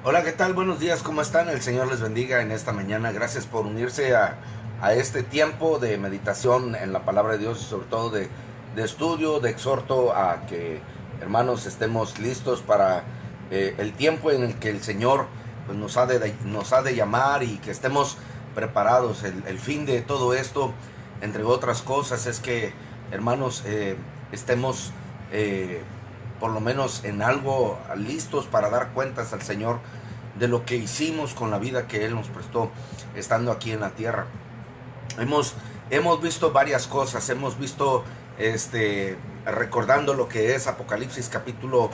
Hola, ¿qué tal? Buenos días, ¿cómo están? El Señor les bendiga en esta mañana. Gracias por unirse a este tiempo de meditación en la palabra de Dios y sobre todo de estudio, de exhorto a que, hermanos, estemos listos para el tiempo en el que el Señor pues, nos ha de llamar y que estemos preparados. El fin de todo esto, entre otras cosas, es que, hermanos, estemos por lo menos en algo listos para dar cuentas al Señor de lo que hicimos con la vida que Él nos prestó estando aquí en la tierra. Hemos visto varias cosas, hemos visto, recordando lo que es Apocalipsis capítulo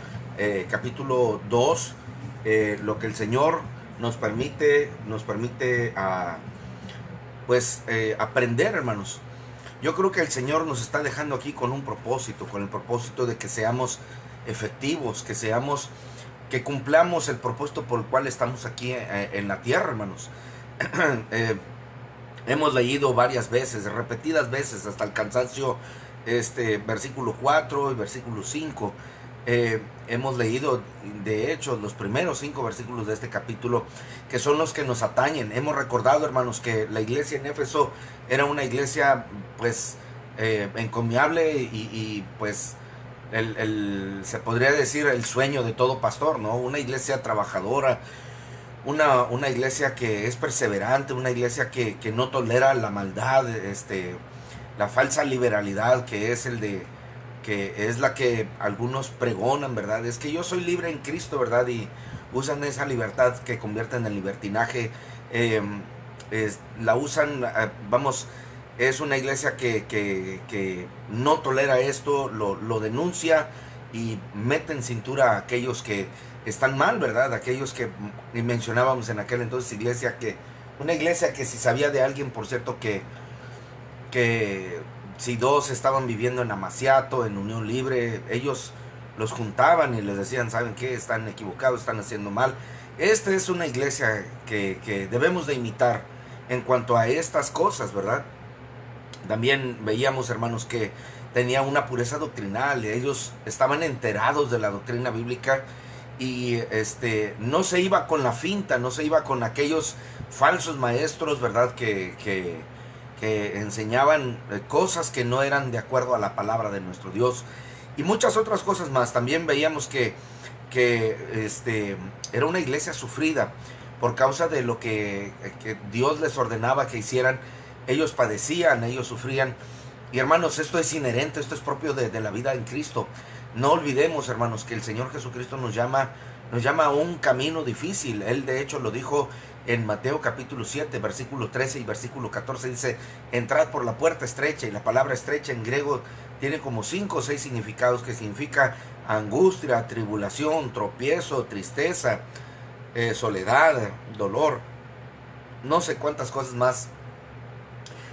2, lo que el Señor nos permite aprender, hermanos. Yo creo que el Señor nos está dejando aquí con un propósito, con el propósito de que seamos efectivos, que cumplamos el propósito por el cual estamos aquí en la tierra, hermanos. Hemos leído varias veces, repetidas veces, hasta el cansancio, versículo 4 y versículo 5. Hemos leído, de hecho, los primeros 5 versículos de este capítulo, que son los que nos atañen. Hemos recordado, hermanos, que la iglesia en Éfeso era una iglesia, pues, encomiable y pues, se podría decir el sueño de todo pastor, ¿no? Una iglesia trabajadora, una iglesia que es perseverante, una iglesia que no tolera la maldad, la falsa liberalidad que es la que algunos pregonan, ¿verdad? Es que yo soy libre en Cristo, ¿verdad? Y usan esa libertad que convierten en libertinaje, la usan, es una iglesia que no tolera esto, lo denuncia y mete en cintura a aquellos que están mal, ¿verdad? Aquellos que mencionábamos en aquel entonces una iglesia que si sabía de alguien, por cierto, que si dos estaban viviendo en amaciato, en unión libre, ellos los juntaban y les decían, ¿saben qué? Están equivocados, están haciendo mal. Esta es una iglesia que debemos de imitar en cuanto a estas cosas, ¿verdad? También veíamos, hermanos, que tenía una pureza doctrinal. Ellos estaban enterados de la doctrina bíblica y no se iba con la finta, no se iba con aquellos falsos maestros, ¿verdad? Que enseñaban cosas que no eran de acuerdo a la palabra de nuestro Dios y muchas otras cosas más. También veíamos que era una iglesia sufrida por causa de lo que Dios les ordenaba que hicieran. Ellos padecían, ellos sufrían. Y hermanos, esto es inherente, esto es propio de la vida en Cristo. No olvidemos, hermanos, que el Señor Jesucristo nos llama a un camino difícil. Él de hecho lo dijo en Mateo capítulo 7, versículo 13 y versículo 14. Dice, entrad por la puerta estrecha. Y la palabra estrecha en griego tiene como 5 o 6 significados, que significa angustia, tribulación, tropiezo, tristeza, soledad, dolor. No sé cuántas cosas más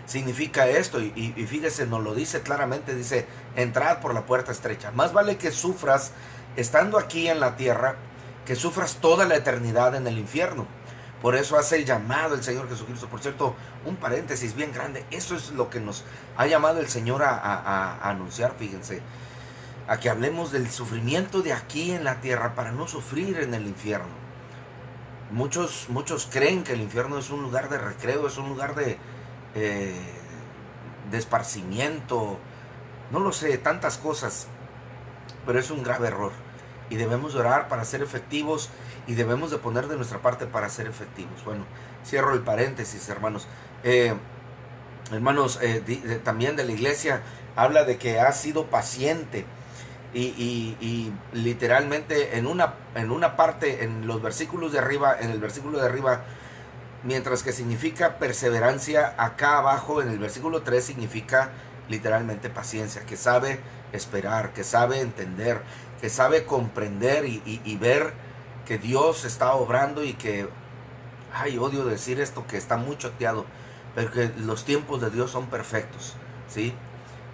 significa esto, y fíjese, nos lo dice claramente, dice, entrad por la puerta estrecha. Más vale que sufras estando aquí en la tierra, que sufras toda la eternidad en el infierno. Por eso hace el llamado el Señor Jesucristo. Por cierto, un paréntesis bien grande, eso es lo que nos ha llamado el Señor a anunciar, fíjense, a que hablemos del sufrimiento de aquí en la tierra para no sufrir en el infierno. Muchos creen que el infierno es un lugar de recreo, es un lugar de esparcimiento, no lo sé, tantas cosas, pero es un grave error y debemos orar para ser efectivos y debemos de poner de nuestra parte para ser efectivos. Bueno, cierro el paréntesis, hermanos. También de la iglesia habla de que ha sido paciente y literalmente en una parte, en los versículos de arriba, en el versículo de arriba, mientras que significa perseverancia, acá abajo en el versículo 3 significa literalmente paciencia, que sabe esperar, que sabe entender, que sabe comprender y ver que Dios está obrando y que, odio decir esto, que está muy choteado, pero que los tiempos de Dios son perfectos, ¿sí?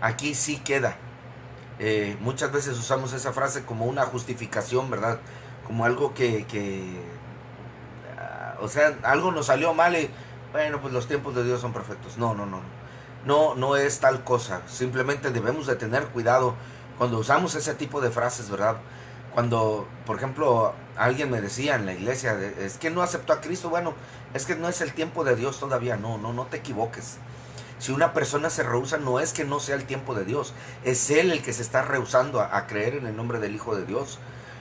Aquí sí queda. Muchas veces usamos esa frase como una justificación, ¿verdad? Como algo o sea, algo nos salió mal y bueno, pues los tiempos de Dios son perfectos. No es tal cosa. Simplemente debemos de tener cuidado cuando usamos ese tipo de frases, ¿verdad? Cuando, por ejemplo, alguien me decía en la iglesia, es que no aceptó a Cristo. Bueno, es que no es el tiempo de Dios todavía. No te equivoques. Si una persona se rehúsa, no es que no sea el tiempo de Dios, es Él el que se está rehusando a creer en el nombre del Hijo de Dios.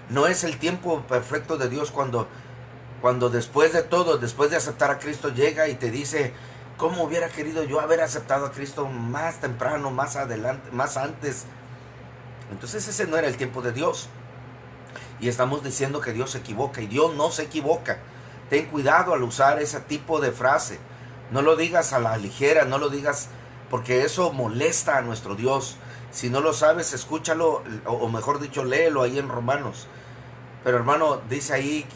No es el tiempo perfecto de Dios cuando después de todo, después de aceptar a Cristo, llega y te dice: ¿cómo hubiera querido yo haber aceptado a Cristo más temprano, más adelante, más antes? Entonces ese no era el tiempo de Dios. Y estamos diciendo que Dios se equivoca, y Dios no se equivoca. Ten cuidado al usar ese tipo de frase. No lo digas a la ligera, no lo digas, porque eso molesta a nuestro Dios. Si no lo sabes, escúchalo, o mejor dicho, léelo ahí en Romanos. Pero hermano, dice ahí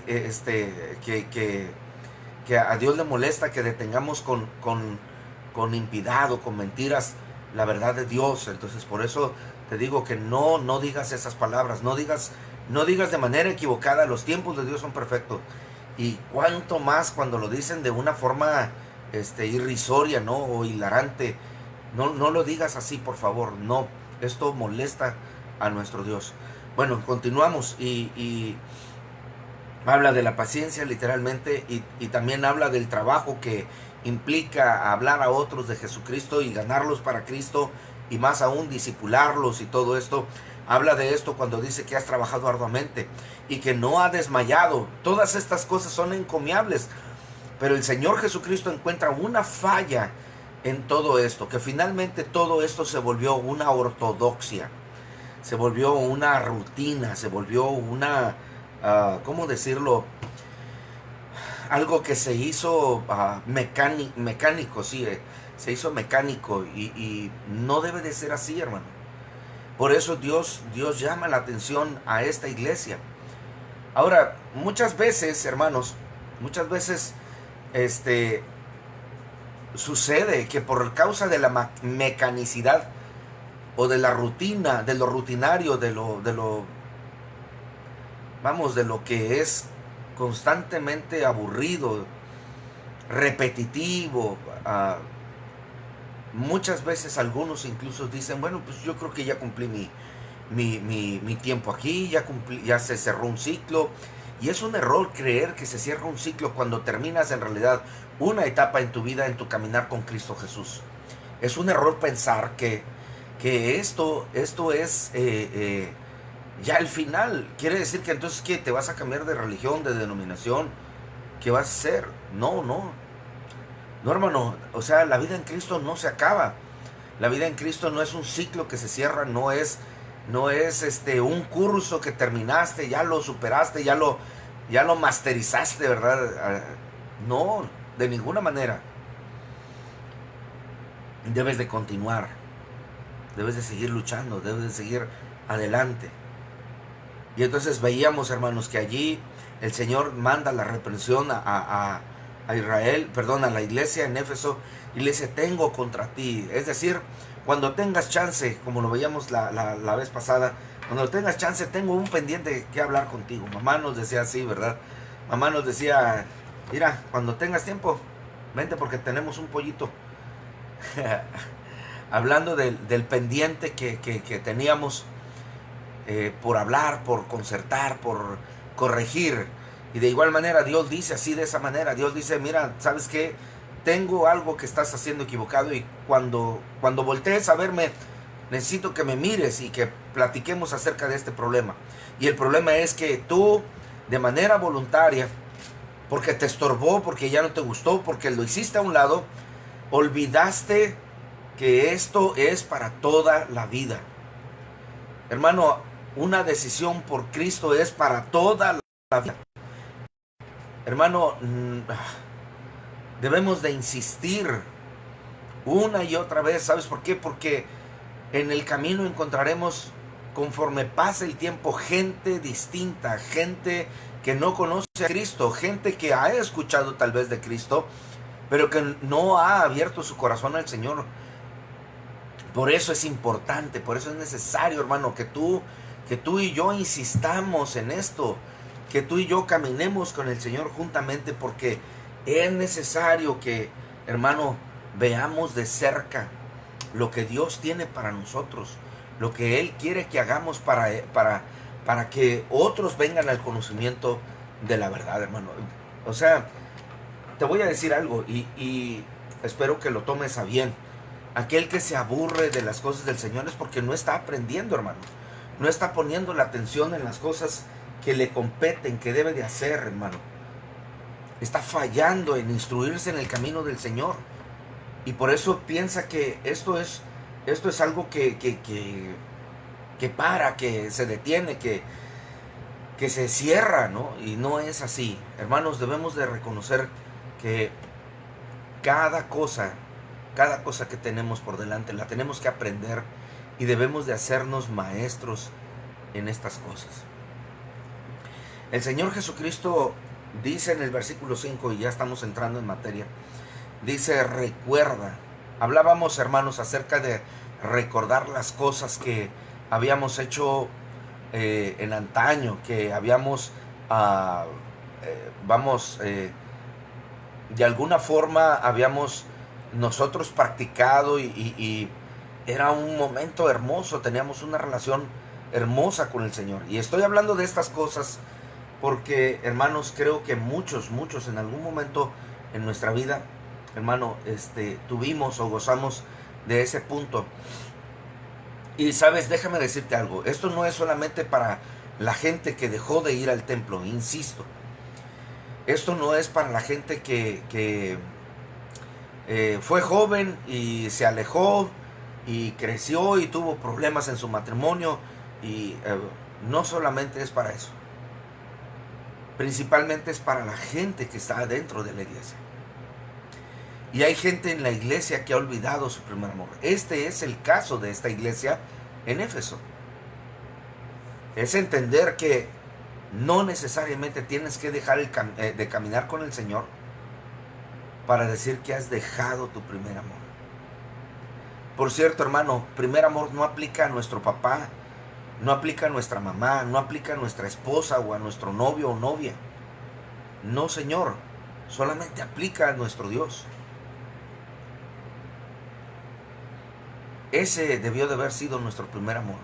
que a Dios le molesta que detengamos con impiedad o con mentiras la verdad de Dios. Entonces por eso te digo que no digas esas palabras, no digas de manera equivocada. Los tiempos de Dios son perfectos. Y cuánto más cuando lo dicen de una forma irrisoria, ¿no? O hilarante. No lo digas así, por favor. No, esto molesta a nuestro Dios. Bueno, continuamos y habla de la paciencia literalmente, y también habla del trabajo que implica hablar a otros de Jesucristo y ganarlos para Cristo, y más aún discipularlos y todo esto. Habla de esto cuando dice que has trabajado arduamente y que no ha desmayado. Todas estas cosas son encomiables, pero el Señor Jesucristo encuentra una falla en todo esto, que finalmente todo esto se volvió una ortodoxia, se volvió una rutina, se volvió una, ¿cómo decirlo? Algo que se hizo mecánico, sí, se hizo mecánico, y no debe de ser así, hermano. Por eso Dios llama la atención a esta iglesia. Ahora, muchas veces, hermanos, muchas veces sucede que por causa de la mecanicidad o de la rutina, de lo rutinario, de lo que es constantemente aburrido, repetitivo, muchas veces algunos incluso dicen: bueno, pues yo creo que ya cumplí mi tiempo aquí, ya se cerró un ciclo. Y es un error creer que se cierra un ciclo cuando terminas en realidad una etapa en tu vida, en tu caminar con Cristo Jesús. Es un error pensar que esto es ya el final. Quiere decir que entonces, ¿qué? ¿Te vas a cambiar de religión, de denominación? ¿Qué vas a hacer? No, hermano. O sea, la vida en Cristo no se acaba. La vida en Cristo no es un ciclo que se cierra, no es un curso que terminaste, ya lo superaste, ya lo masterizaste, ¿verdad? No, de ninguna manera. Debes de continuar, debes de seguir luchando, debes de seguir adelante. Y entonces veíamos, hermanos, que allí el Señor manda la reprensión a Israel, perdón, a la iglesia en Éfeso, y le dice: tengo contra ti. Es decir, cuando tengas chance, como lo veíamos la vez pasada, cuando tengas chance, tengo un pendiente que hablar contigo. Mamá nos decía así, ¿verdad? Mamá nos decía: mira, cuando tengas tiempo, vente porque tenemos un pollito. Hablando del pendiente que teníamos, por hablar, por concertar, por corregir. Y de igual manera Dios dice así, de esa manera. Dios dice: mira, ¿sabes qué? Tengo algo que estás haciendo equivocado, y cuando voltees a verme, necesito que me mires y que platiquemos acerca de este problema. Y el problema es que tú, de manera voluntaria, porque te estorbó, porque ya no te gustó, porque lo hiciste a un lado, olvidaste que esto es para toda la vida. Hermano, una decisión por Cristo es para toda la vida. Hermano, debemos de insistir una y otra vez. ¿Sabes por qué? Porque en el camino encontraremos, conforme pase el tiempo, gente distinta, gente que no conoce a Cristo, gente que ha escuchado tal vez de Cristo, pero que no ha abierto su corazón al Señor. Por eso es importante, por eso es necesario, hermano, que tú y yo insistamos en esto, que tú y yo caminemos con el Señor juntamente, porque es necesario que, hermano, veamos de cerca lo que Dios tiene para nosotros, lo que Él quiere que hagamos para para que otros vengan al conocimiento de la verdad, hermano. O sea, te voy a decir algo y espero que lo tomes a bien. Aquel que se aburre de las cosas del Señor es porque no está aprendiendo, hermano. No está poniendo la atención en las cosas que le competen, que debe de hacer, hermano. Está fallando en instruirse en el camino del Señor. Y por eso piensa que esto es algo que para, que se detiene, que se cierra, ¿no? Y no es así. Hermanos, debemos de reconocer que cada cosa que tenemos por delante la tenemos que aprender y debemos de hacernos maestros en estas cosas. El Señor Jesucristo dice en el versículo 5, y ya estamos entrando en materia, dice: recuerda. Hablábamos, hermanos, acerca de recordar las cosas que habíamos hecho en antaño, que habíamos de alguna forma habíamos nosotros practicado y era un momento hermoso, teníamos una relación hermosa con el Señor. Y estoy hablando de estas cosas porque, hermanos, creo que muchos en algún momento en nuestra vida, hermano, tuvimos o gozamos de ese punto. Y sabes, déjame decirte algo, esto no es solamente para la gente que dejó de ir al templo, insisto. Esto no es para la gente que fue joven y se alejó y creció y tuvo problemas en su matrimonio. Y no solamente es para eso. Principalmente es para la gente que está dentro de la iglesia. Y hay gente en la iglesia que ha olvidado su primer amor. Este es el caso de esta iglesia en Éfeso. Es entender que no necesariamente tienes que dejar de caminar con el Señor para decir que has dejado tu primer amor. Por cierto, hermano, primer amor no aplica a nuestro papá, no aplica a nuestra mamá, no aplica a nuestra esposa o a nuestro novio o novia. No, Señor, solamente aplica a nuestro Dios. Ese debió de haber sido nuestro primer amor.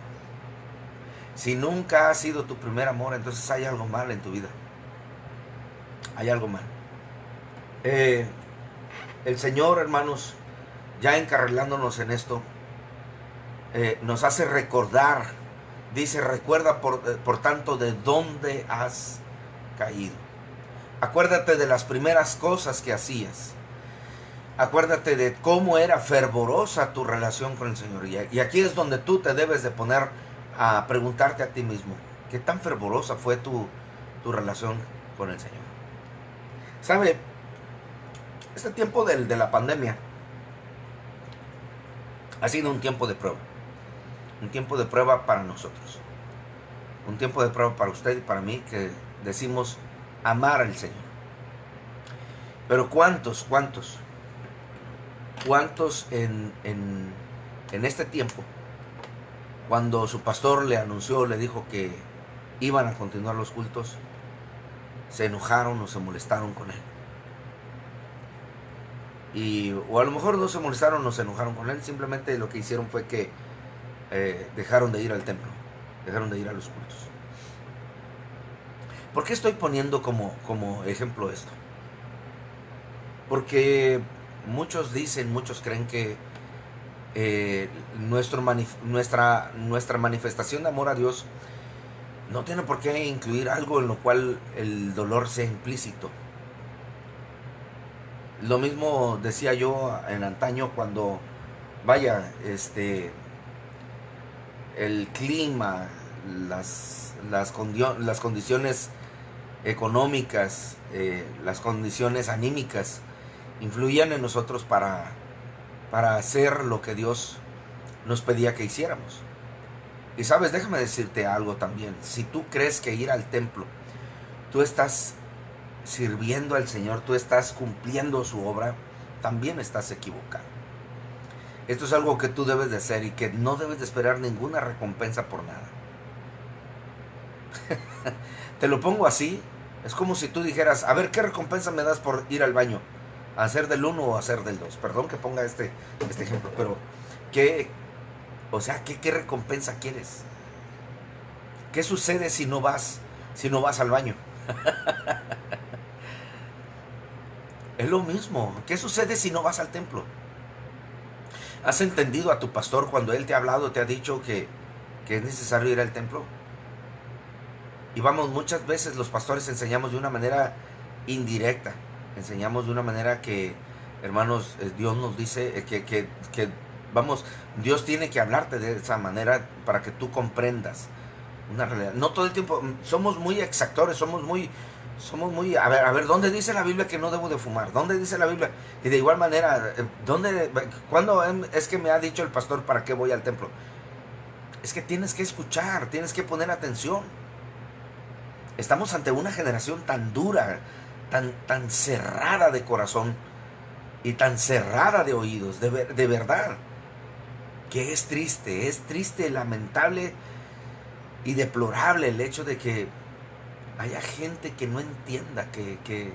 Si nunca ha sido tu primer amor, entonces hay algo mal en tu vida. Hay algo mal. El Señor, hermanos, ya encarrilándonos en esto, nos hace recordar. Dice: recuerda por tanto de dónde has caído. Acuérdate de las primeras cosas que hacías. Acuérdate de cómo era fervorosa tu relación con el Señor. Y aquí es donde tú te debes de poner a preguntarte a ti mismo: ¿qué tan fervorosa fue tu relación con el Señor? ¿Sabe? Este tiempo de la pandemia ha sido un tiempo de prueba. Un tiempo de prueba para nosotros. Un tiempo de prueba para usted y para mí, que decimos amar al Señor. Pero ¿cuántos en este tiempo, cuando su pastor le anunció, le dijo que iban a continuar los cultos, se enojaron o se molestaron con él? O a lo mejor no se molestaron o se enojaron con él, simplemente lo que hicieron fue que dejaron de ir al templo, dejaron de ir a los cultos. ¿Por qué estoy poniendo como ejemplo esto? Porque muchos creen que nuestra manifestación de amor a Dios no tiene por qué incluir algo en lo cual el dolor sea implícito. Lo mismo decía yo en antaño cuando, el clima, las condiciones económicas, las condiciones anímicas influían en nosotros para hacer lo que Dios nos pedía que hiciéramos. Y sabes, déjame decirte algo también. Si tú crees que ir al templo, tú estás sirviendo al Señor, tú estás cumpliendo su obra, también estás equivocado. Esto es algo que tú debes de hacer y que no debes de esperar ninguna recompensa por nada. Te lo pongo así. Es como si tú dijeras: a ver, ¿qué recompensa me das por ir al baño? ¿Hacer del 1 o hacer del 2? Perdón que ponga este ejemplo, pero ¿qué recompensa quieres? ¿Qué sucede si no vas al baño? Es lo mismo. ¿Qué sucede si no vas al templo? ¿Has entendido a tu pastor cuando él te ha hablado, te ha dicho que es necesario ir al templo? Y vamos, muchas veces los pastores enseñamos de una manera indirecta. Enseñamos de una manera que, hermanos, Dios nos dice vamos, Dios tiene que hablarte de esa manera para que tú comprendas una realidad. No todo el tiempo, somos muy exactores, somos muy, a ver, ¿dónde dice la Biblia que no debo de fumar? ¿Dónde dice la Biblia? Y de igual manera, ¿cuándo es que me ha dicho el pastor para qué voy al templo? Es que tienes que escuchar, tienes que poner atención. Estamos ante una generación tan dura, tan cerrada de corazón y tan cerrada de oídos, de verdad, que es triste, lamentable y deplorable el hecho de que haya gente que no entienda que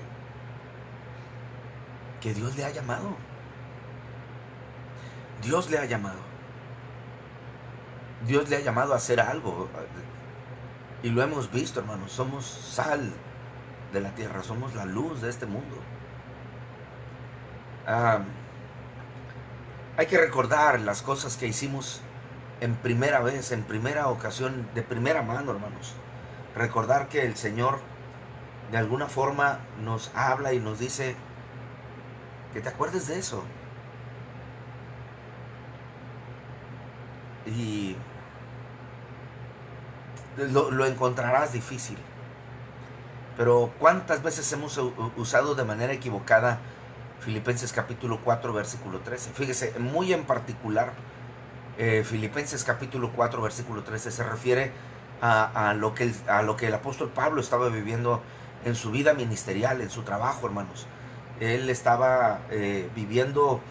Dios le ha llamado. Dios le ha llamado. Dios le ha llamado a hacer algo. Y lo hemos visto, hermanos. Somos sal de la tierra. Somos la luz de este mundo. Hay que recordar las cosas que hicimos en primera vez, en primera ocasión, de primera mano, hermanos. Recordar que el Señor de alguna forma nos habla y nos dice que te acuerdes de eso. Y lo encontrarás difícil. Pero ¿cuántas veces hemos usado de manera equivocada Filipenses capítulo 4, versículo 13? Fíjese, muy en particular, Filipenses capítulo 4, versículo 13 se refiere a lo que el apóstol Pablo estaba viviendo en su vida ministerial, en su trabajo, hermanos. Él estaba viviendo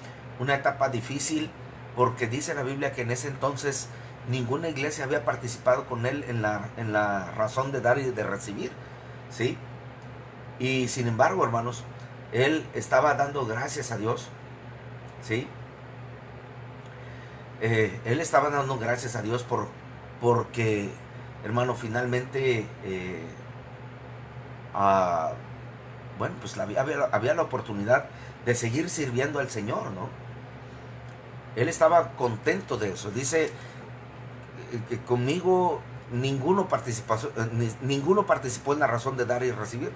una etapa difícil porque dice la Biblia que en ese entonces ninguna iglesia había participado con él en la razón de dar y de recibir, ¿sí? Y sin embargo, hermanos, él estaba dando gracias a Dios, ¿sí? Él estaba dando gracias a Dios porque, hermano, finalmente, bueno, pues había la oportunidad de seguir sirviendo al Señor, ¿no? Él estaba contento de eso. Dice que conmigo ninguno participó en la razón de dar y recibir.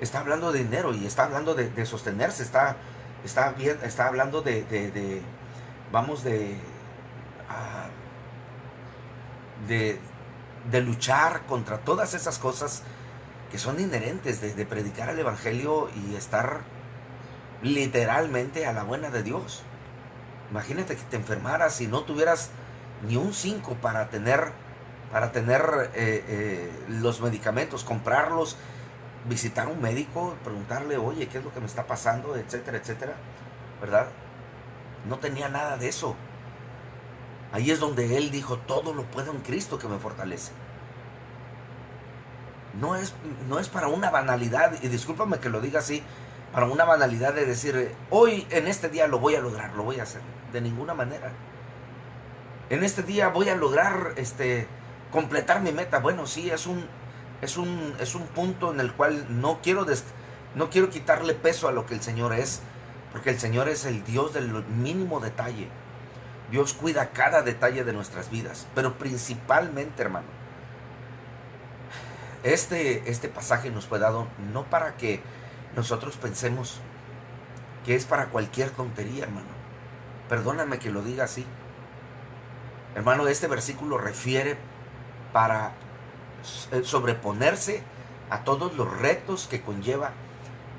Está hablando de dinero y está hablando de sostenerse, está hablando de luchar contra todas esas cosas que son inherentes de predicar el Evangelio y estar literalmente a la buena de Dios. Imagínate que te enfermaras y no tuvieras ni un 5 para tener los medicamentos, comprarlos, visitar a un médico, preguntarle, oye, ¿qué es lo que me está pasando? Etcétera, etcétera, ¿verdad? No tenía nada de eso. Ahí es donde él dijo, todo lo puedo en Cristo que me fortalece. No es para una banalidad, y discúlpame que lo diga así, para una banalidad de decir, hoy en este día lo voy a lograr, lo voy a hacer. De ninguna manera. En este día voy a lograr completar mi meta. Bueno, sí, es un punto en el cual no quiero quitarle peso a lo que el Señor es, porque el Señor es el Dios del mínimo detalle. Dios cuida cada detalle de nuestras vidas, pero principalmente, hermano, este pasaje nos fue dado no para que nosotros pensemos que es para cualquier tontería, hermano. Perdóname que lo diga así. Hermano, este versículo refiere para sobreponerse a todos los retos que conlleva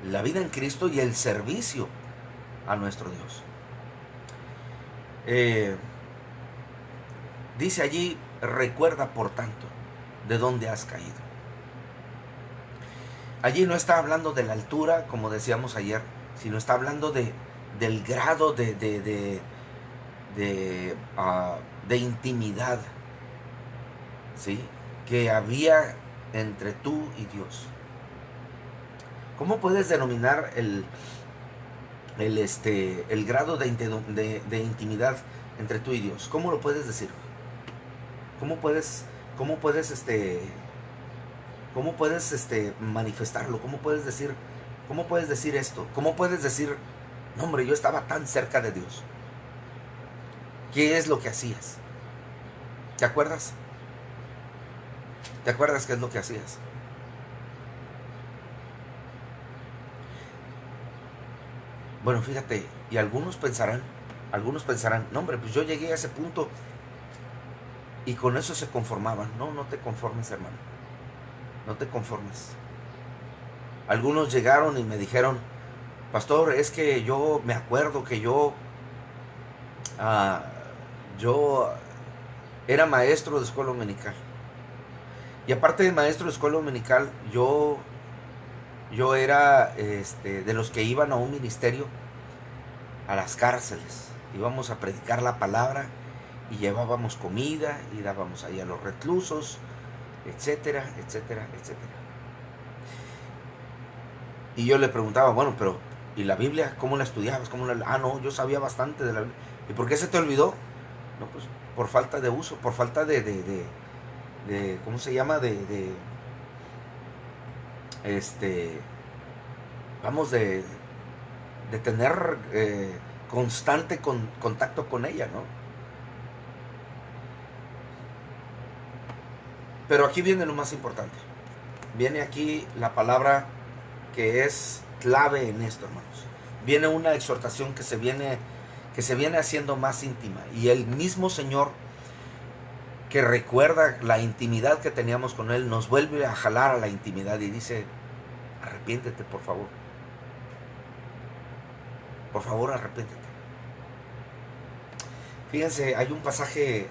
la vida en Cristo y el servicio a nuestro Dios. Dice allí, recuerda por tanto de dónde has caído. Allí no está hablando de la altura, como decíamos ayer, sino está hablando del grado de intimidad, ¿sí?, que había entre tú y Dios. ¿Cómo puedes denominar el grado de intimidad entre tú y Dios? ¿Cómo lo puedes decir? ¿Cómo puedes ¿Cómo puedes, manifestarlo? ¿Cómo puedes decir esto? ¿Cómo puedes decir, no hombre, yo estaba tan cerca de Dios? ¿Qué es lo que hacías? ¿Te acuerdas? ¿Te acuerdas qué es lo que hacías? Bueno, fíjate, y algunos pensarán, no hombre, pues yo llegué a ese punto y con eso se conformaban. No, no te conformes, hermano, no te conformes. Algunos llegaron y me dijeron, pastor, es que yo me acuerdo que ah, yo era maestro de escuela dominical. Y aparte de maestro de escuela dominical, yo era de los que iban a un ministerio, a las cárceles. Íbamos a predicar la palabra y llevábamos comida y dábamos ahí a los reclusos, etcétera, etcétera, etcétera. Y yo le preguntaba, bueno, pero ¿y la Biblia? ¿Cómo la estudiabas? No, yo sabía bastante de la Biblia. ¿Y por qué se te olvidó? No, pues por falta de uso, por falta de ¿cómo se llama? Vamos, de tener constante contacto con ella, ¿no? Pero aquí viene lo más importante. Viene aquí la palabra que es clave en esto, hermanos. Viene una exhortación que se viene haciendo más íntima. Y el mismo Señor, que recuerda la intimidad que teníamos con Él, nos vuelve a jalar a la intimidad y dice, arrepiéntete, por favor. Por favor, arrepiéntete. Fíjense, hay un pasaje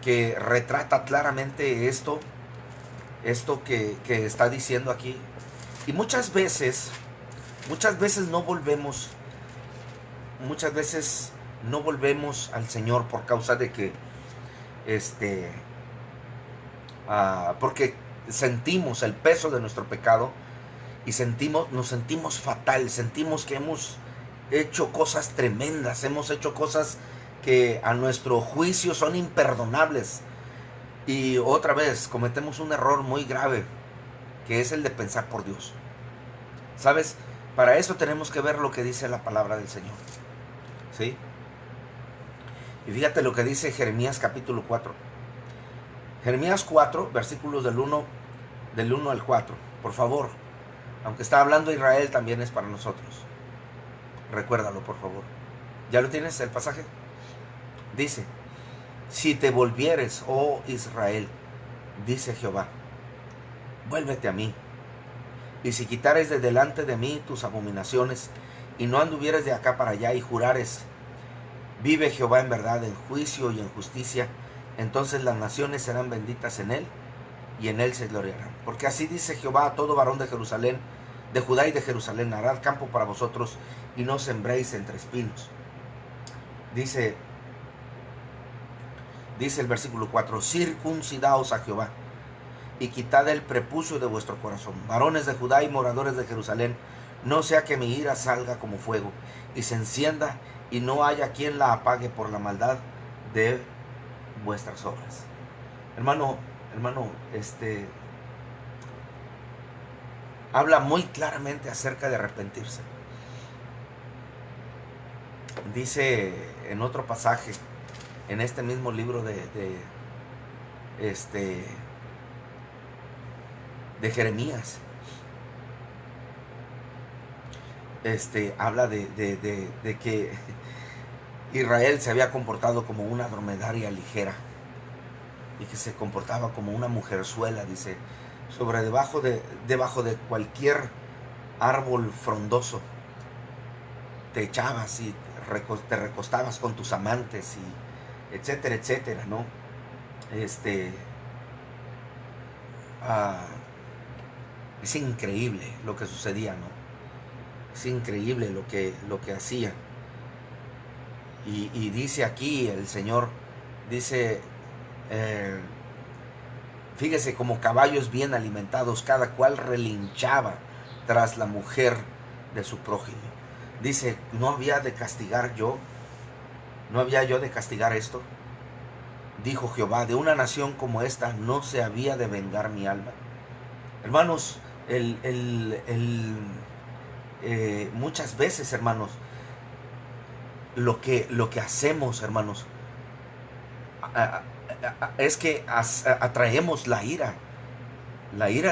que retrata claramente esto que está diciendo aquí. Y muchas veces no volvemos al Señor por causa de que porque sentimos el peso de nuestro pecado y nos sentimos fatal, sentimos que hemos hecho cosas tremendas, hemos hecho cosas que a nuestro juicio son imperdonables. Y otra vez cometemos un error muy grave, que es el de pensar por Dios. ¿Sabes? Para eso tenemos que ver lo que dice la palabra del Señor. ¿Sí? Y fíjate lo que dice Jeremías capítulo 4. Jeremías 4, versículos del 1 al 4. Por favor, aunque está hablando Israel, también es para nosotros. Recuérdalo, por favor. ¿Ya lo tienes el pasaje? Dice, si te volvieres, oh Israel, dice Jehová, vuélvete a mí. Y si quitares de delante de mí tus abominaciones, y no anduvieres de acá para allá y jurares, vive Jehová en verdad, en juicio y en justicia, entonces las naciones serán benditas en él, y en él se gloriarán. Porque así dice Jehová a todo varón de Jerusalén, de Judá y de Jerusalén, harad campo para vosotros, y no sembréis entre espinos. Dice el versículo 4, circuncidaos a Jehová, y quitad el prepucio de vuestro corazón, varones de Judá y moradores de Jerusalén, no sea que mi ira salga como fuego, y se encienda, y no haya quien la apague por la maldad de vuestras obras. Hermano, habla muy claramente acerca de arrepentirse. Dice en otro pasaje, en este mismo libro de Jeremías, habla de que Israel se había comportado como una dromedaria ligera y que se comportaba como una mujerzuela, dice, debajo de cualquier árbol frondoso te echabas y te recostabas con tus amantes y etcétera, etcétera, ¿no? Es increíble lo que sucedía, ¿no? Es increíble lo que hacían. Y dice aquí el Señor, dice, fíjese, como caballos bien alimentados, cada cual relinchaba tras la mujer de su prójimo. Dice, ¿no había yo de castigar esto? dijo Jehová, de una nación como esta no se había de vengar mi alma. Hermanos, muchas veces, hermanos, lo que hacemos, hermanos, es que atraemos la ira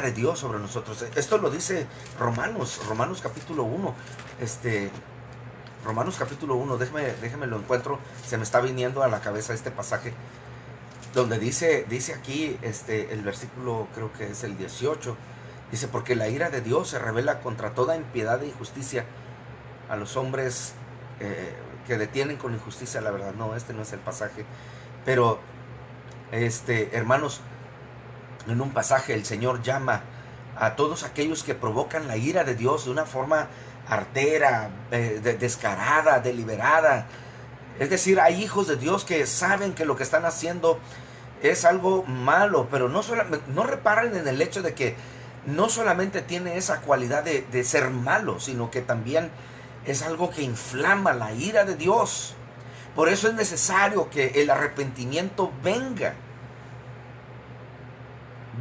de Dios sobre nosotros. Esto lo dice Romanos capítulo 1. Romanos capítulo 1, déjeme lo encuentro, se me está viniendo a la cabeza este pasaje, donde dice aquí, el versículo, creo que es el 18, dice, porque la ira de Dios se revela contra toda impiedad e injusticia a los hombres que detienen con injusticia la verdad. No, este no es el pasaje, pero, hermanos, en un pasaje el Señor llama a todos aquellos que provocan la ira de Dios de una forma artera, descarada, deliberada. Es decir, hay hijos de Dios que saben que lo que están haciendo es algo malo, pero no reparan en el hecho de que no solamente tiene esa cualidad de ser malo, sino que también es algo que inflama la ira de Dios. Por eso es necesario que el arrepentimiento venga.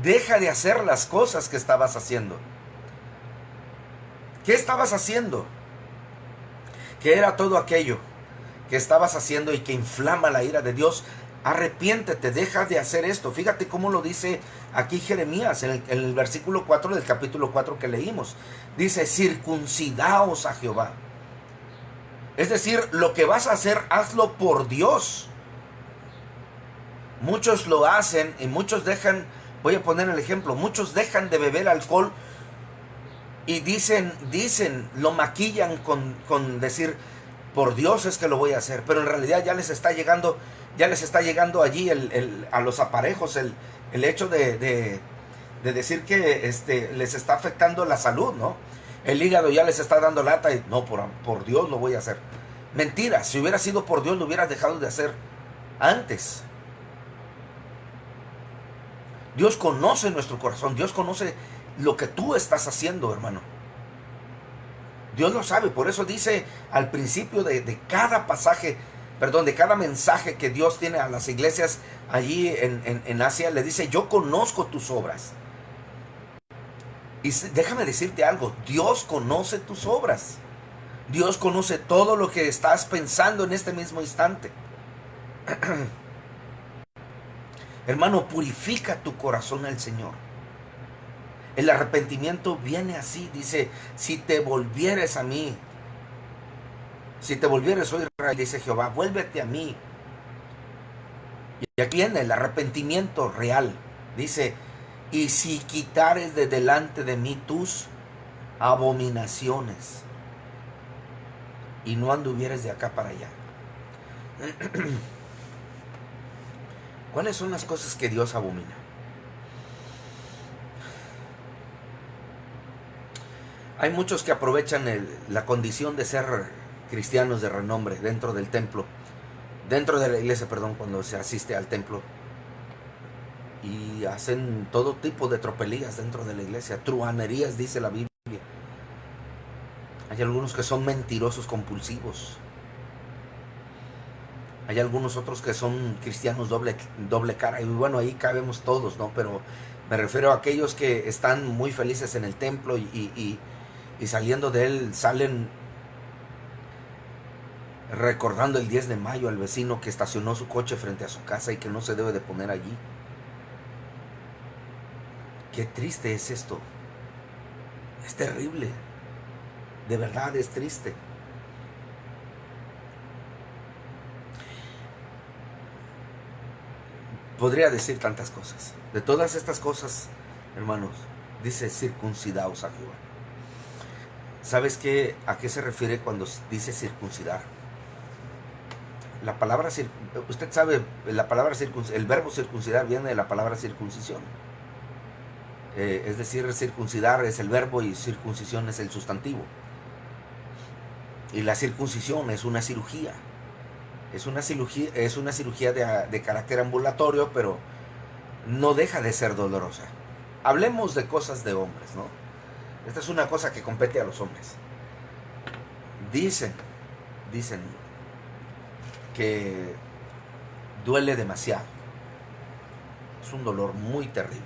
Deja de hacer las cosas que estabas haciendo. ¿Qué estabas haciendo? ¿Qué era todo aquello que estabas haciendo y que inflama la ira de Dios? Arrepiéntete, deja de hacer esto. Fíjate cómo lo dice aquí Jeremías en el versículo 4 del capítulo 4 que leímos. Dice, circuncidaos a Jehová. Es decir, lo que vas a hacer, hazlo por Dios. Muchos lo hacen y muchos dejan, voy a poner el ejemplo, muchos dejan de beber alcohol y dicen, lo maquillan con decir, por Dios es que lo voy a hacer, pero en realidad ya les está llegando allí a los aparejos el hecho de decir que les está afectando la salud, ¿no? El hígado ya les está dando lata y no, por Dios lo voy a hacer. Mentira, si hubiera sido por Dios lo hubieras dejado de hacer antes. Dios conoce nuestro corazón, Dios conoce lo que tú estás haciendo, hermano. Dios lo sabe, por eso dice al principio de cada pasaje, de cada mensaje que Dios tiene a las iglesias allí en Asia, le dice, yo conozco tus obras. Y déjame decirte algo, Dios conoce tus obras. Dios conoce todo lo que estás pensando en este mismo instante. Hermano, purifica tu corazón al Señor. El arrepentimiento viene así, dice, si te volvieres a mí, si te volvieres, oh Israel, dice Jehová, vuélvete a mí. Y aquí viene el arrepentimiento real. Dice, y si quitares de delante de mí tus abominaciones, y no anduvieres de acá para allá. ¿Cuáles son las cosas que Dios abomina? Hay muchos que aprovechan la condición de ser cristianos de renombre dentro del templo, dentro de la iglesia, cuando se asiste al templo, y hacen todo tipo de tropelías dentro de la iglesia, truhanerías, dice la Biblia. Hay algunos que son mentirosos compulsivos. Hay algunos otros que son cristianos doble cara. Y bueno, ahí cabemos todos, ¿no? Pero me refiero a aquellos que están muy felices en el templo y saliendo de él salen recordando el 10 de mayo al vecino que estacionó su coche frente a su casa y que no se debe de poner allí. Qué triste es esto. Es terrible. De verdad es triste. Podría decir tantas cosas. De todas estas cosas, hermanos, dice circuncidaos a Jehová. ¿Sabes qué? ¿A qué se refiere cuando dice circuncidar? La palabra, usted sabe, el verbo circuncidar viene de la palabra circuncisión. Es decir, circuncidar es el verbo y circuncisión es el sustantivo. Y la circuncisión es una cirugía. Es una cirugía de carácter ambulatorio, pero no deja de ser dolorosa. Hablemos de cosas de hombres, ¿no? Esta es una cosa que compete a los hombres. Dicen que duele demasiado. Es un dolor muy terrible.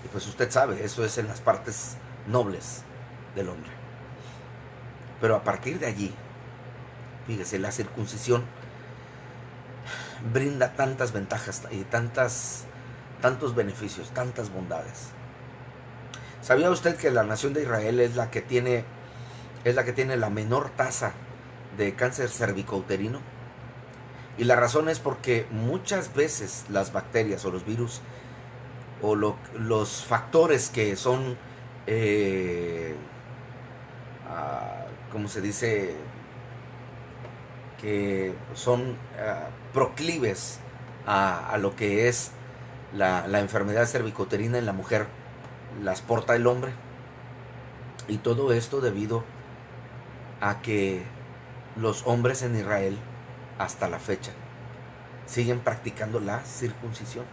Y pues usted sabe, eso es en las partes nobles del hombre. Pero a partir de allí, fíjese, la circuncisión brinda tantas ventajas y tantos beneficios, tantas bondades. ¿Sabía usted que la nación de Israel es la que tiene la menor tasa de cáncer cervicouterino? Y la razón es porque muchas veces las bacterias o los virus o los factores que son, ¿cómo se dice? Que son proclives a lo que es la enfermedad cervicouterina en la mujer, las porta el hombre. Y todo esto debido a que los hombres en Israel, hasta la fecha, siguen practicando la circuncisión.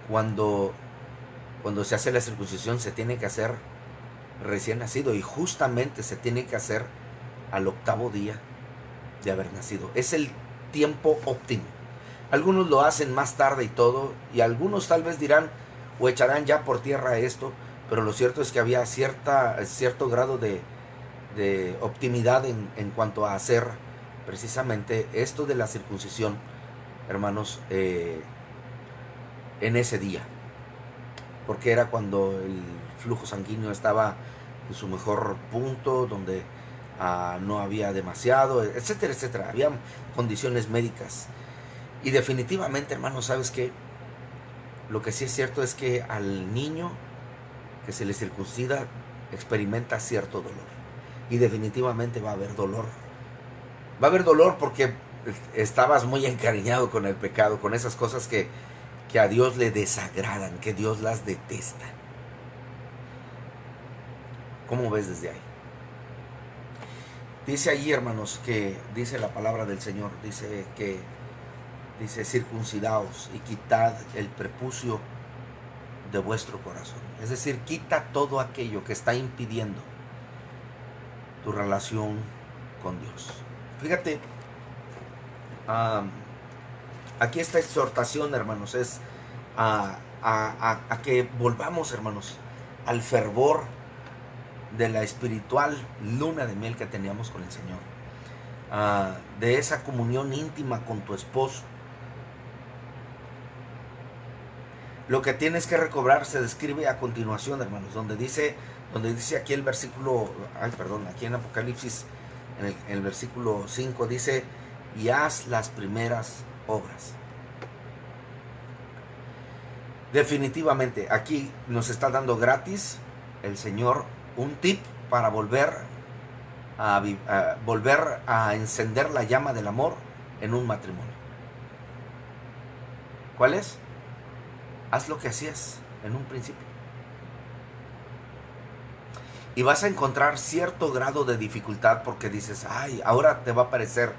Cuando se hace la circuncisión, se tiene que hacer recién nacido, y justamente se tiene que hacer al 8º día de haber nacido. Es el tiempo óptimo. Algunos lo hacen más tarde y todo, y algunos tal vez dirán o echarán ya por tierra esto, pero lo cierto es que había cierto grado de optimidad en cuanto a hacer precisamente esto de la circuncisión, hermanos, en ese día, porque era cuando el flujo sanguíneo estaba en su mejor punto, donde no había demasiado, etcétera, etcétera. Había condiciones médicas. Y definitivamente, hermanos, ¿sabes qué? Lo que sí es cierto es que al niño que se le circuncida experimenta cierto dolor. Y definitivamente va a haber dolor. Va a haber dolor porque estabas muy encariñado con el pecado, con esas cosas que a Dios le desagradan, que Dios las detesta. ¿Cómo ves desde ahí? Dice allí, hermanos, que dice la palabra del Señor, dice circuncidaos y quitad el prepucio de vuestro corazón. Es decir, quita todo aquello que está impidiendo tu relación con Dios. Fíjate, aquí esta exhortación, hermanos, es a que volvamos, hermanos, al fervor de la espiritual luna de miel que teníamos con el Señor, de esa comunión íntima con tu esposo. Lo que tienes que recobrar se describe a continuación, hermanos, donde dice aquí el versículo, aquí en Apocalipsis, en el versículo 5 dice: y haz las primeras obras. Definitivamente, aquí nos está dando gratis el Señor un tip para volver a encender la llama del amor en un matrimonio. ¿Cuál es? Haz lo que hacías en un principio. Y vas a encontrar cierto grado de dificultad porque dices, ay, ahora te va a parecer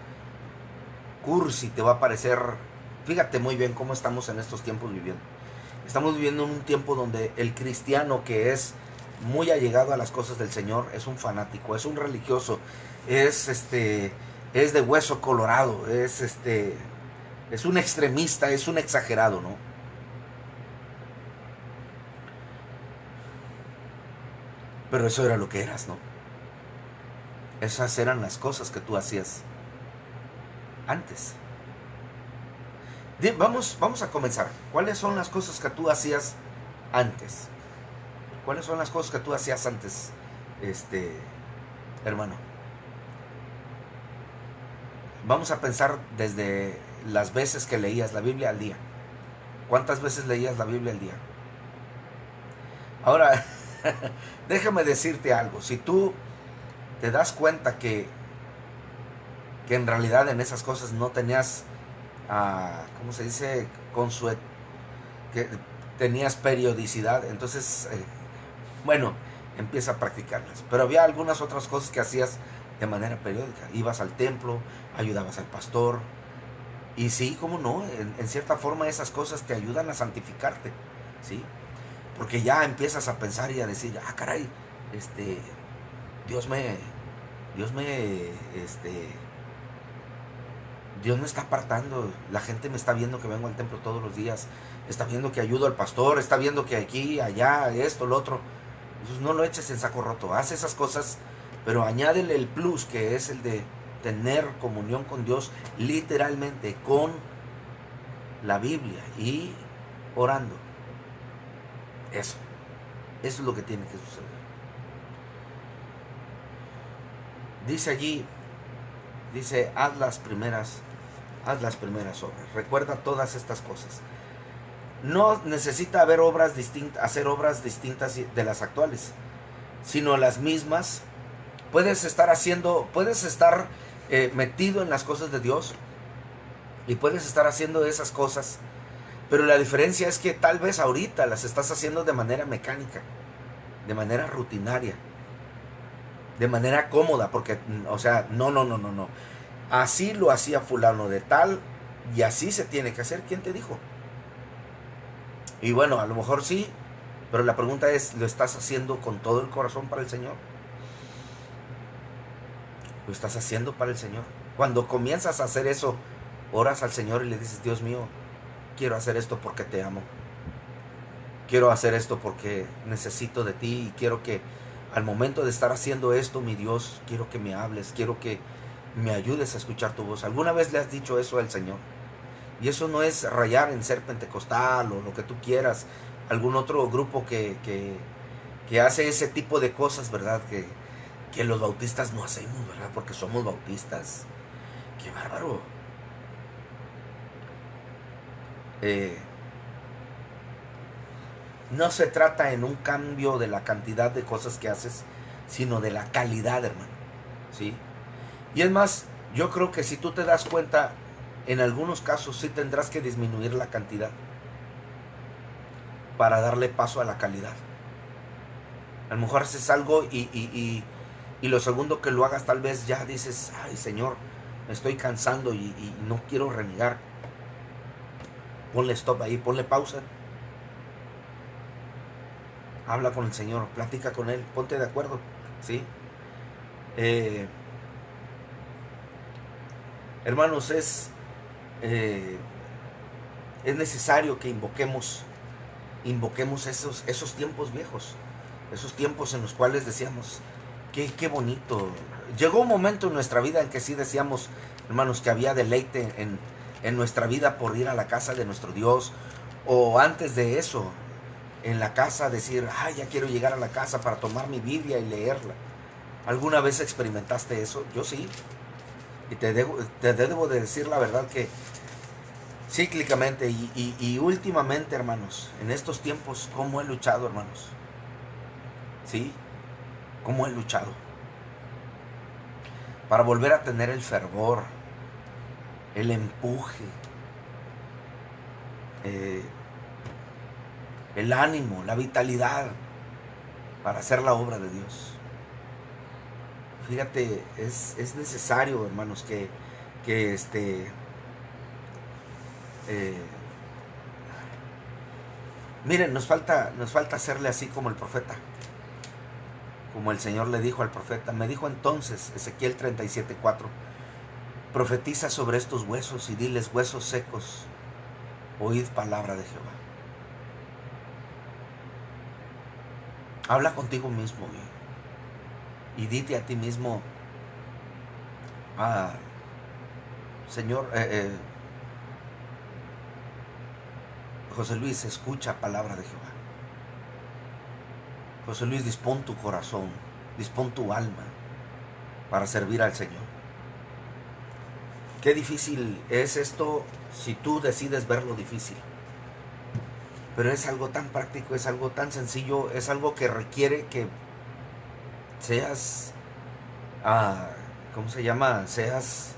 cursi, te va a parecer... Fíjate muy bien cómo estamos en estos tiempos viviendo. Estamos viviendo en un tiempo donde el cristiano que es muy allegado a las cosas del Señor es un fanático, es un religioso, es de hueso colorado, es un extremista, es un exagerado, ¿no? Pero eso era lo que eras, ¿no? Esas eran las cosas que tú hacías antes. Vamos a comenzar. ¿Cuáles son las cosas que tú hacías antes? ¿Cuáles son las cosas que tú hacías antes, hermano? Vamos a pensar desde las veces que leías la Biblia al día. ¿Cuántas veces leías la Biblia al día? Ahora, déjame decirte algo. Si tú te das cuenta que en realidad en esas cosas no tenías, ¿cómo se dice? Que tenías periodicidad, entonces, bueno, empieza a practicarlas. Pero había algunas otras cosas que hacías de manera periódica. Ibas al templo, ayudabas al pastor. Y sí, cómo no, en cierta forma esas cosas te ayudan a santificarte, ¿sí? Porque ya empiezas a pensar y a decir, caray, Dios me Dios me está apartando, la gente me está viendo que vengo al templo todos los días, está viendo que ayudo al pastor, está viendo que aquí, allá, esto, lo otro. Entonces no lo eches en saco roto, haz esas cosas, pero añádele el plus, que es el de tener comunión con Dios, literalmente con la Biblia y orando. Eso es lo que tiene que suceder. Dice allí, dice, haz las primeras obras. Recuerda todas estas cosas. No necesita haber hacer obras distintas de las actuales, sino las mismas. Puedes estar metido en las cosas de Dios y puedes estar haciendo esas cosas, pero la diferencia es que tal vez ahorita las estás haciendo de manera mecánica, de manera rutinaria, de manera cómoda, porque, o sea, no. Así lo hacía fulano de tal y así se tiene que hacer. ¿Quién te dijo? Y bueno, a lo mejor sí, pero la pregunta es, ¿lo estás haciendo con todo el corazón para el Señor? ¿Lo estás haciendo para el Señor? Cuando comienzas a hacer eso, oras al Señor y le dices, Dios mío, quiero hacer esto porque te amo. Quiero hacer esto porque necesito de ti y quiero que al momento de estar haciendo esto, mi Dios, quiero que me hables, quiero que me ayudes a escuchar tu voz. ¿Alguna vez le has dicho eso al Señor? Y eso no es rayar en ser pentecostal o lo que tú quieras, algún otro grupo que hace ese tipo de cosas, ¿verdad? Que los bautistas no hacemos, ¿verdad? Porque somos bautistas. ¡Qué bárbaro! No se trata en un cambio de la cantidad de cosas que haces, sino de la calidad, hermano. ¿Sí? Y es más, yo creo que si tú te das cuenta, en algunos casos sí tendrás que disminuir la cantidad para darle paso a la calidad. A lo mejor haces algo y lo segundo que lo hagas tal vez ya dices, ay Señor, me estoy cansando y no quiero renegar. Ponle stop ahí, ponle pausa. Habla con el Señor, platica con Él, ponte de acuerdo, ¿sí? Hermanos, es necesario que invoquemos esos tiempos viejos, esos tiempos en los cuales decíamos, qué bonito. Llegó un momento en nuestra vida en que sí decíamos, hermanos, que había deleite en nuestra vida por ir a la casa de nuestro Dios, o antes de eso, en la casa decir, ay, ya quiero llegar a la casa para tomar mi Biblia y leerla. ¿Alguna vez experimentaste eso? Yo sí. Y te debo de decir la verdad que cíclicamente y últimamente, hermanos, en estos tiempos, ¿cómo he luchado, hermanos? ¿Sí? ¿Cómo he luchado? Para volver a tener el fervor, el empuje, el ánimo, la vitalidad para hacer la obra de Dios. Fíjate, es necesario, hermanos, que miren, nos falta hacerle así como el profeta, como el Señor le dijo al profeta. Me dijo entonces, Ezequiel 37:4, profetiza sobre estos huesos y diles, huesos secos, oíd palabra de Jehová. Habla contigo mismo y dite a ti mismo, Señor, José Luis, escucha palabra de Jehová. José Luis, dispón tu corazón, dispón tu alma para servir al Señor. Qué difícil es esto si tú decides verlo difícil. Pero es algo tan práctico, es algo tan sencillo, es algo que requiere que seas, ¿cómo se llama? Seas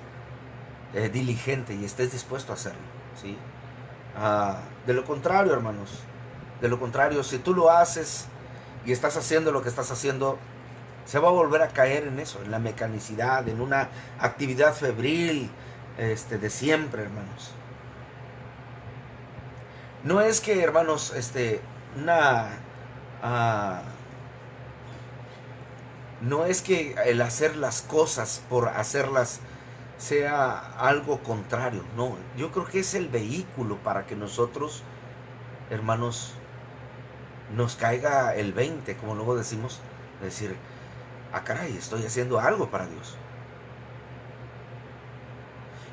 diligente y estés dispuesto a hacerlo, ¿sí? De lo contrario, hermanos, de lo contrario, si tú lo haces y estás haciendo lo que estás haciendo, se va a volver a caer en eso, en la mecanicidad, en una actividad febril de siempre, hermanos. No es que, hermanos, no es que el hacer las cosas por hacerlas sea algo contrario. No, yo creo que es el vehículo para que nosotros, hermanos, nos caiga el 20, como luego decimos, decir, ah, caray, estoy haciendo algo para Dios.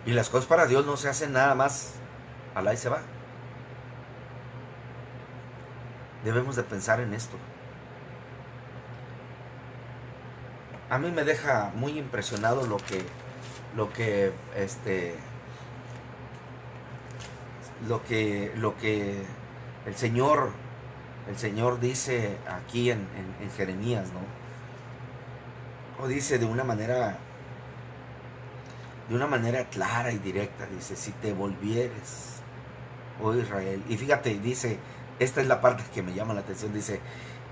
Y las cosas para Dios no se hacen nada más, alá y se va. Debemos de pensar en esto. A mí me deja muy impresionado lo que el Señor dice aquí en Jeremías, ¿no? O dice de una manera clara y directa, dice, si te volvieres, oh Israel, y fíjate, dice, esta es la parte que me llama la atención, dice,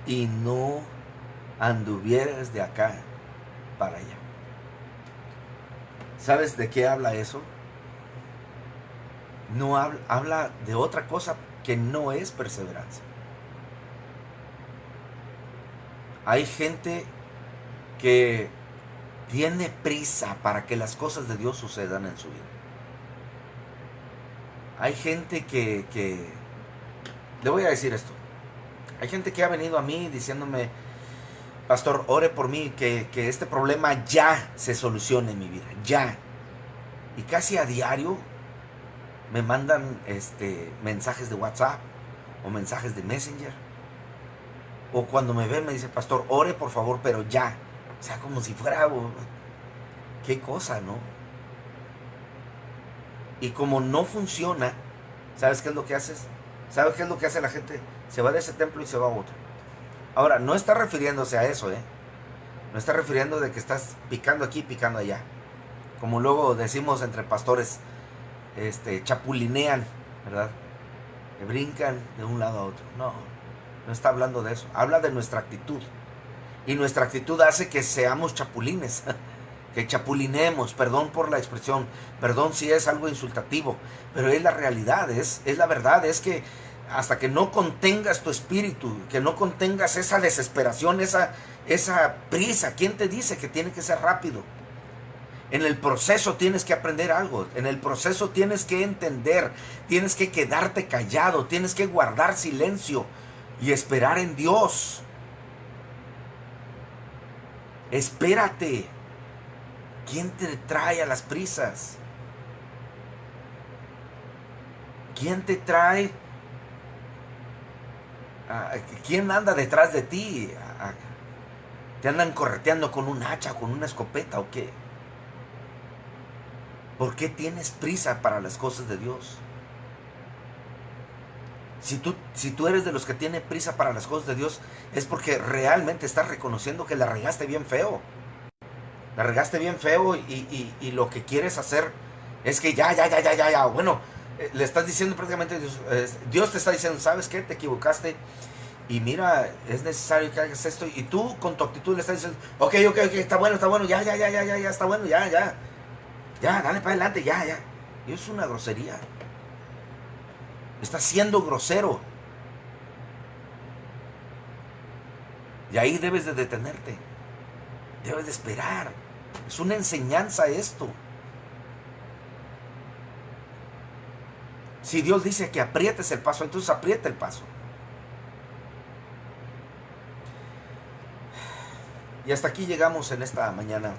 y no anduvieras de acá para allá. ¿Sabes de qué habla eso? No habla de otra cosa que no es perseverancia. Hay gente que tiene prisa para que las cosas de Dios sucedan en su vida. Hay gente que le voy a decir esto. Hay gente que ha venido a mí diciéndome, pastor, ore por mí, que este problema ya se solucione en mi vida, ya. Y casi a diario me mandan mensajes de WhatsApp o mensajes de Messenger. O cuando me ven me dice, pastor, ore por favor, pero ya. O sea, como si fuera, qué cosa, ¿no? Y como no funciona, ¿sabes qué es lo que haces? ¿Sabes qué es lo que hace la gente? Se va de ese templo y se va a otro. Ahora, no está refiriéndose a eso, ¿eh? No está refiriendo de que estás picando aquí, picando allá. Como luego decimos entre pastores, chapulinean, ¿verdad? Que brincan de un lado a otro. No, no está hablando de eso. Habla de nuestra actitud. Y nuestra actitud hace que seamos chapulines. Que chapulinemos, perdón por la expresión, perdón si es algo insultativo, pero es la realidad, es la verdad, es que hasta que no contengas tu espíritu, que no contengas esa desesperación, esa prisa, ¿quién te dice que tiene que ser rápido? En el proceso tienes que aprender algo, en el proceso tienes que entender, tienes que quedarte callado, tienes que guardar silencio y esperar en Dios. Espérate. ¿Quién te trae a las prisas? ¿Quién te trae? ¿Quién anda detrás de ti? ¿Te andan correteando con un hacha, con una escopeta o qué? ¿Por qué tienes prisa para las cosas de Dios? Si tú eres de los que tiene prisa para las cosas de Dios, es porque realmente estás reconociendo que la regaste bien feo. La regaste bien feo y lo que quieres hacer es que ya. Bueno, le estás diciendo prácticamente, Dios te está diciendo, ¿sabes qué? Te equivocaste y mira, es necesario que hagas esto. Y tú con tu actitud le estás diciendo, ok, está bueno, ya, está bueno, ya, dale para adelante, ya. Y es una grosería. Estás siendo grosero. Y ahí debes de detenerte. Debes de esperar. Es una enseñanza esto. Si Dios dice que aprietes el paso, entonces aprieta el paso. Y hasta aquí llegamos en esta mañana,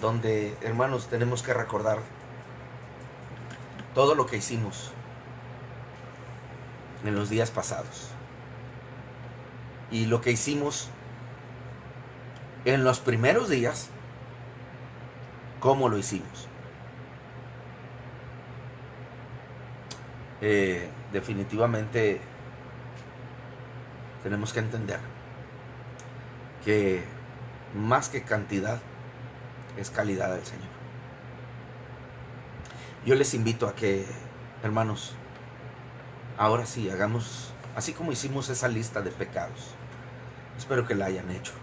donde, hermanos, tenemos que recordar todo lo que hicimos en los días pasados. Y lo que hicimos en los primeros días, ¿cómo lo hicimos? Definitivamente tenemos que entender que más que cantidad es calidad del Señor. Yo les invito a que, hermanos, ahora sí hagamos, así como hicimos esa lista de pecados, espero que la hayan hecho.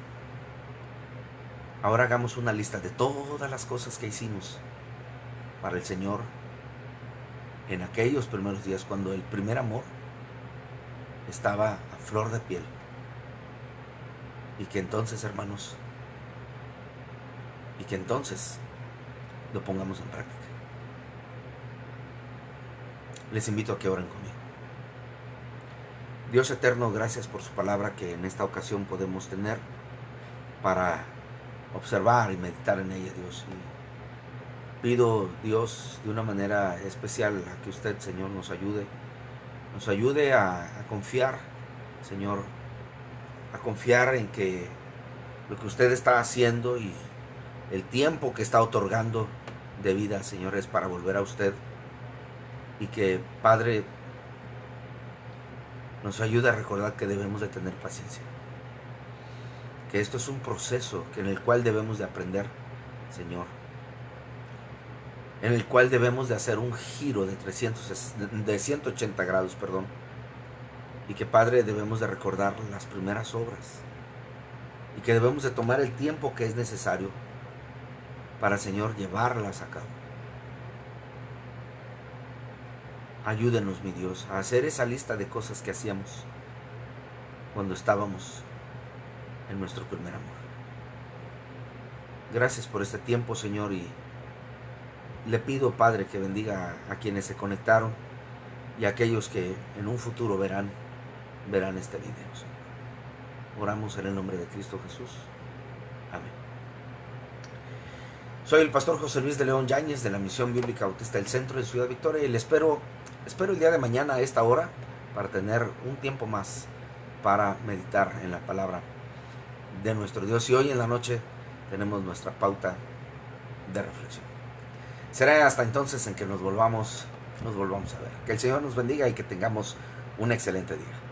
Ahora hagamos una lista de todas las cosas que hicimos para el Señor en aquellos primeros días, cuando el primer amor estaba a flor de piel. Y que entonces, hermanos, lo pongamos en práctica. Les invito a que oren conmigo. Dios eterno, gracias por su palabra que en esta ocasión podemos tener para observar y meditar en ella, Dios. Y pido, Dios, de una manera especial a que usted, Señor, nos ayude a confiar, Señor, a confiar en que lo que usted está haciendo y el tiempo que está otorgando de vida, Señor, es para volver a usted. Y que, Padre, nos ayude a recordar que debemos de tener paciencia. Que esto es un proceso en el cual debemos de aprender, Señor. En el cual debemos de hacer un giro de 180 grados, perdón. Y que, Padre, debemos de recordar las primeras obras. Y que debemos de tomar el tiempo que es necesario para, Señor, llevarlas a cabo. Ayúdenos, mi Dios, a hacer esa lista de cosas que hacíamos cuando estábamos en nuestro primer amor. Gracias por este tiempo, Señor, y le pido, Padre, que bendiga a quienes se conectaron y a aquellos que en un futuro verán este video, Señor. Oramos en el nombre de Cristo Jesús. Amén. Soy el pastor José Luis de León Yáñez de la Misión Bíblica Bautista del Centro de Ciudad Victoria y le espero el día de mañana a esta hora para tener un tiempo más para meditar en la palabra de nuestro Dios. Y hoy en la noche tenemos nuestra pauta de reflexión. Será hasta entonces en que nos volvamos a ver. Que el Señor nos bendiga y que tengamos un excelente día.